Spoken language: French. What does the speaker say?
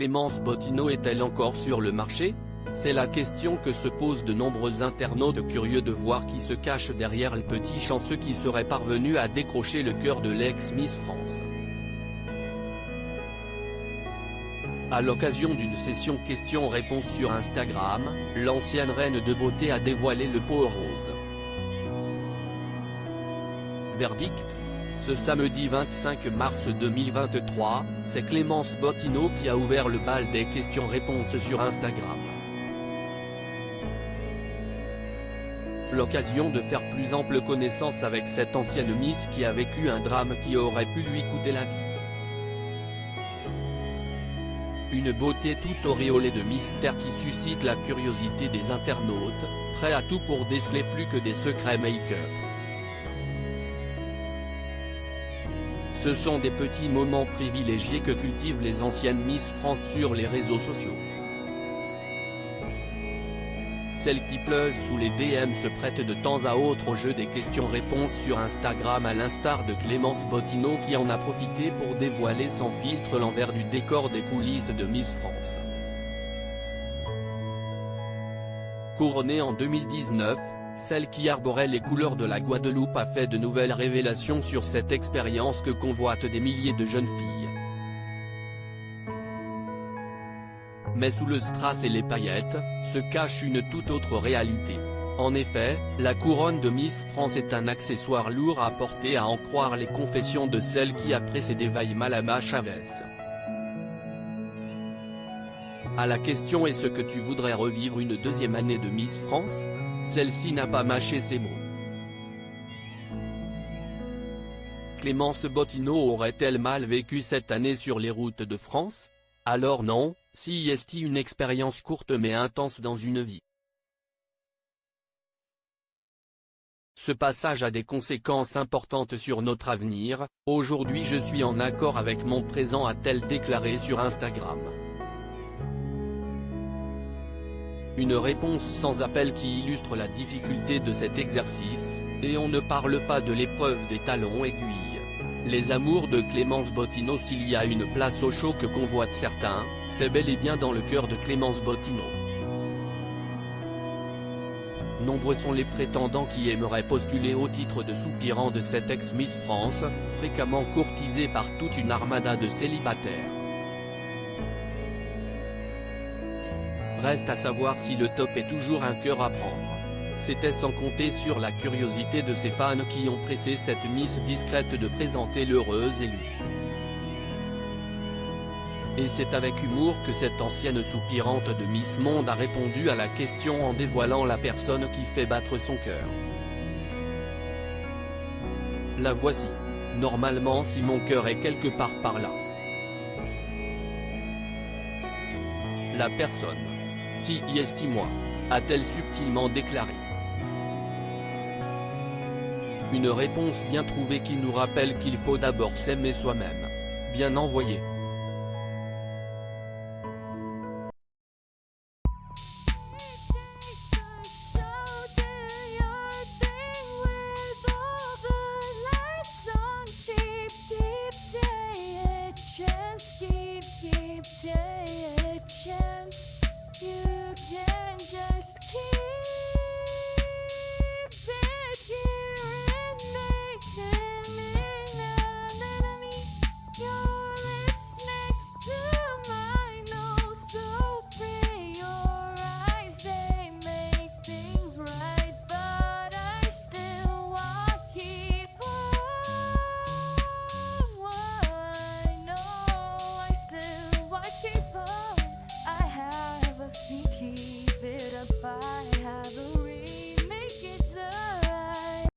Clémence Bottineau est-elle encore sur le marché? C'est la question que se posent de nombreux internautes curieux de voir qui se cache derrière le petit chanceux qui serait parvenu à décrocher le cœur de l'ex-Miss France. À l'occasion d'une session questions-réponses sur Instagram, l'ancienne reine de beauté a dévoilé le pot rose. Verdict ? Ce samedi 25 mars 2023, c'est Clémence Bottineau qui a ouvert le bal des questions-réponses sur Instagram. L'occasion de faire plus ample connaissance avec cette ancienne Miss qui a vécu un drame qui aurait pu lui coûter la vie. Une beauté toute auréolée de mystère qui suscite la curiosité des internautes, prêts à tout pour déceler plus que des secrets make-up. Ce sont des petits moments privilégiés que cultivent les anciennes Miss France sur les réseaux sociaux. Celles qui pleuvent sous les DM se prêtent de temps à autre au jeu des questions-réponses sur Instagram à l'instar de Clémence Bottineau qui en a profité pour dévoiler sans filtre l'envers du décor des coulisses de Miss France. Couronnée en 2019, celle qui arborait les couleurs de la Guadeloupe a fait de nouvelles révélations sur cette expérience que convoitent des milliers de jeunes filles. Mais sous le strass et les paillettes, se cache une toute autre réalité. En effet, la couronne de Miss France est un accessoire lourd à porter à en croire les confessions de celle qui a précédé Malama Chavez. À la question est-ce que tu voudrais revivre une deuxième année de Miss France? Celle-ci n'a pas mâché ses mots. Clémence Bottineau aurait-elle mal vécu cette année sur les routes de France? Alors non, si est une expérience courte mais intense dans une vie. Ce passage a des conséquences importantes sur notre avenir. Aujourd'hui je suis en accord avec mon présent, a-t-elle déclaré sur Instagram. Une réponse sans appel qui illustre la difficulté de cet exercice, et on ne parle pas de l'épreuve des talons aiguilles. Les amours de Clémence Bottineau. S'il y a une place au show que convoitent certains, c'est bel et bien dans le cœur de Clémence Bottineau. Nombreux sont les prétendants qui aimeraient postuler au titre de soupirant de cette ex-Miss France, fréquemment courtisée par toute une armada de célibataires. Reste à savoir si le top est toujours un cœur à prendre. C'était sans compter sur la curiosité de ses fans qui ont pressé cette Miss discrète de présenter l'heureuse élue. Et c'est avec humour que cette ancienne soupirante de Miss Monde a répondu à la question en dévoilant la personne qui fait battre son cœur. La voici. Normalement si mon cœur est quelque part par là. La personne. Si est moi. A-t-elle subtilement déclaré. Une réponse bien trouvée qui nous rappelle qu'il faut d'abord s'aimer soi-même. Bien envoyé.